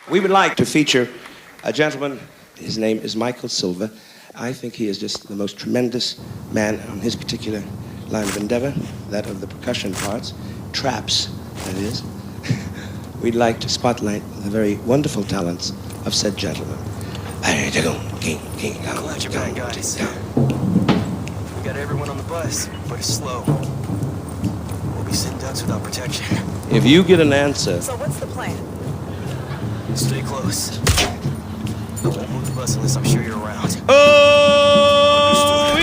We would like to feature a gentleman. His name is Michael Silva. I think he is just the most tremendous man on his particular line of endeavor, that of the percussion parts, traps, that is. We'd like to spotlight the very wonderful talents of said gentleman. Glad you're back, guys. We got everyone on the bus, but it's slow. We'll be sitting ducks without protection. If you get an answer... So what's the plan? Stay close. I won't move the bus unless I'm sure you're around. Oh,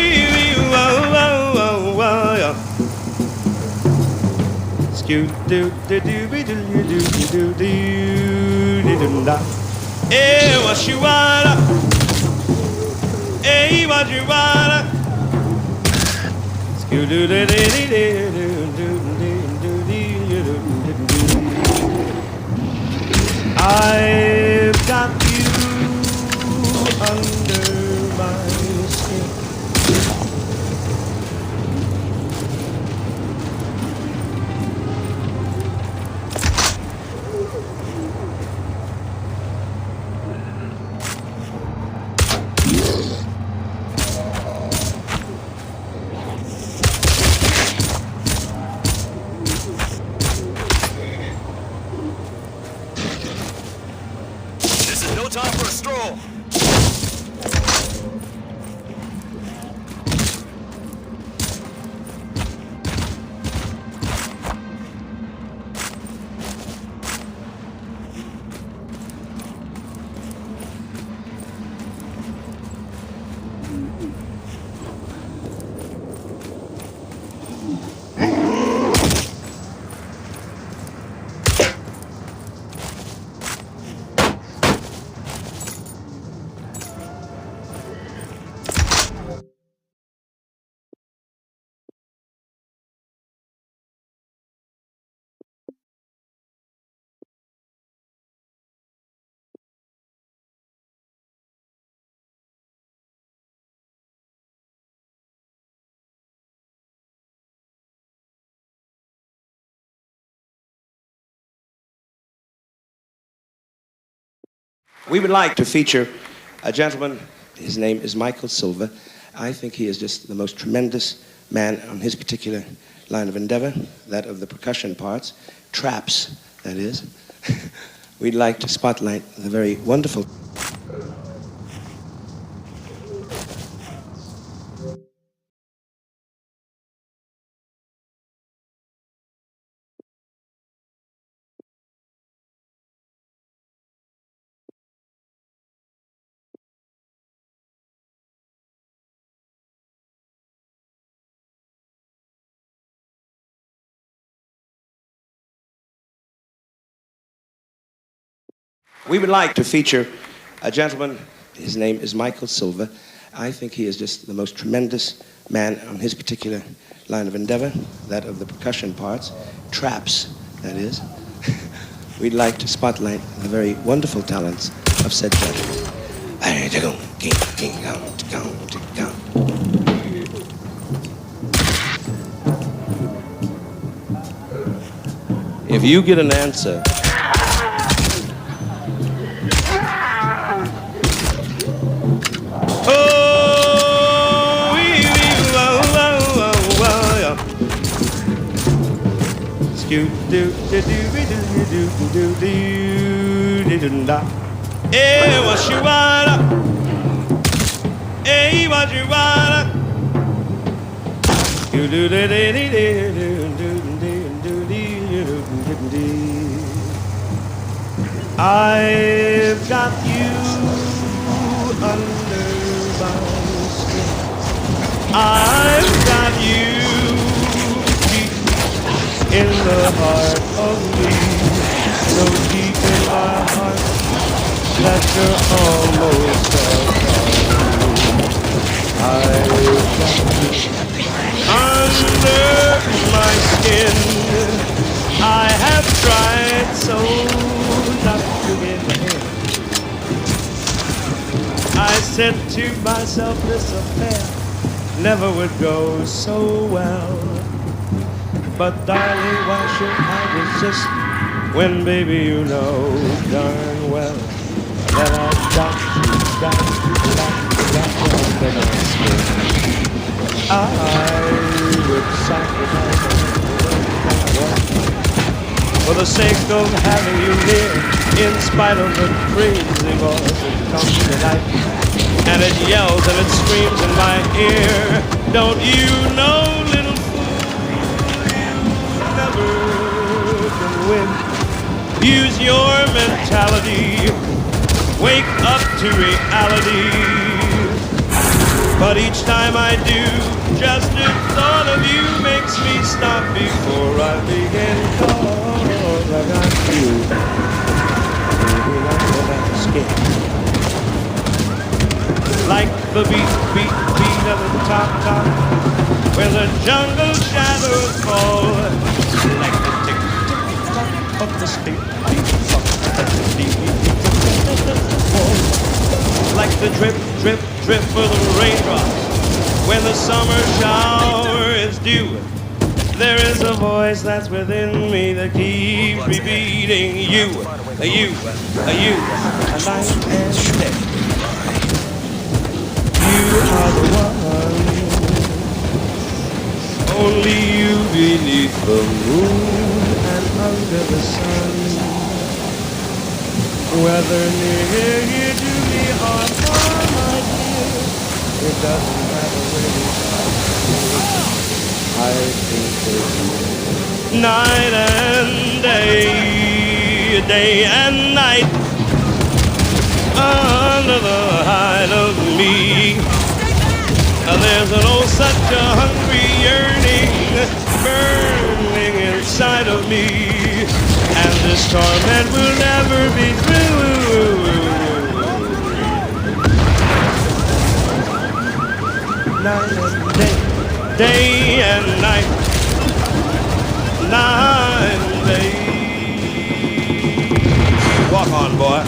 what you wanna? Hey, what you wanna? I've got you under my skin. No time for a stroll. We would like to feature a gentleman. His name is Michael Silva. I think he is just the most tremendous man on his particular line of endeavor, that of the percussion parts, traps, that is. We'd like to spotlight the very wonderful... We would like to feature a gentleman. His name is Michael Silva. I think he is just the most tremendous man on his particular line of endeavor, that of the percussion parts, traps, that is. We'd like to spotlight the very wonderful talents of said gentleman. If you get an answer... Hey, what you wanna? Hey, what you wanna? I've got you under my skin. I've got you in the heart of me, so deep in my heart that you're almost gone. I've got you under my skin. I have tried so not to give in. I said to myself, this affair never would go so well. But darling, why should I resist when baby you know darn well that I've got you under my skin. I would sacrifice for the sake of having you near, in spite of the crazy voice that comes tonight, and it yells and it screams in my ear. Don't you know, little fool, you never can win. Use your mentality, wake up to reality. But each time I do, just the thought of you makes me stop before I begin. 'Cause I got you, baby, under my skin. Like the beat, beat, beat of the top, top, where the jungle shadows fall. Like the tick, tick, tock of the state, like the drip, drip, drip of the raindrops when the summer shower is due. There is a voice that's within me that keeps repeating you, you, you, a night and day. You are the one, only you beneath the moon and under the sun. Whether near you to me or far, my dear, it doesn't matter where you are. I think there's night and day, day and night, under the hide of me. There's an oh such a hungry yearning burning inside of me, and this torment will never be through. Night and day, day and night, night and day. Walk on, boy.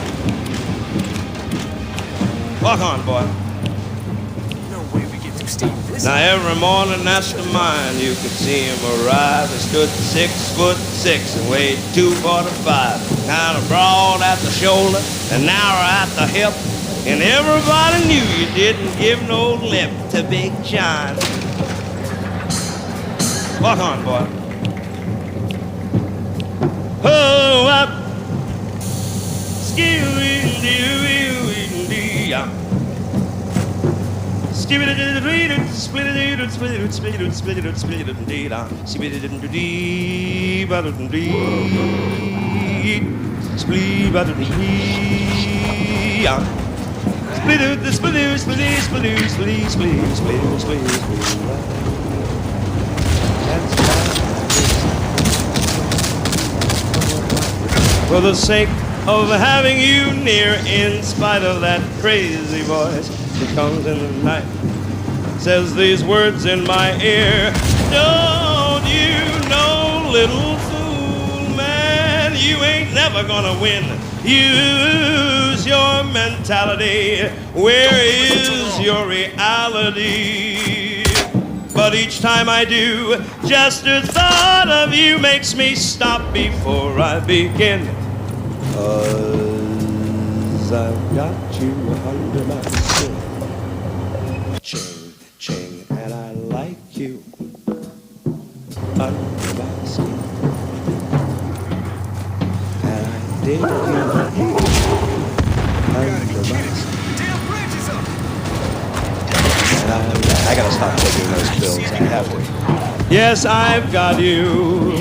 Walk on, boy. No way we get through Steve. Now every morning after mine, you could see him arrive. He stood 6'6" and weighed 245. Kind of broad at the shoulder and narrow at the hip. And everybody knew you didn't give no lip to Big John. Walk on, boy. Oh, up. Split it, split it, split it, split it, split it, split it, split for the sake of having you near, in spite of that crazy voice that comes in the night, says these words in my ear. Don't you know, little fool, man, you ain't never gonna win. Use your mentality. Where is your reality? But each time I do, just the thought of you makes me stop before I begin. 'Cause I've got you under my skin. Ching, ching, and I like you under my skin. And I dig you under my skin. And I gotta stop taking those pills. I have to. Yes, I've got you.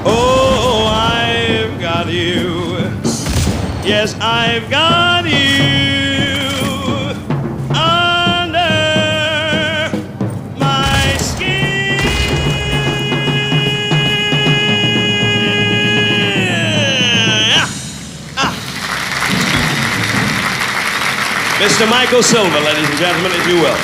Oh, I've got you. Yes, I've got you under my skin. Mr. Michael Silver, ladies and gentlemen, if you will.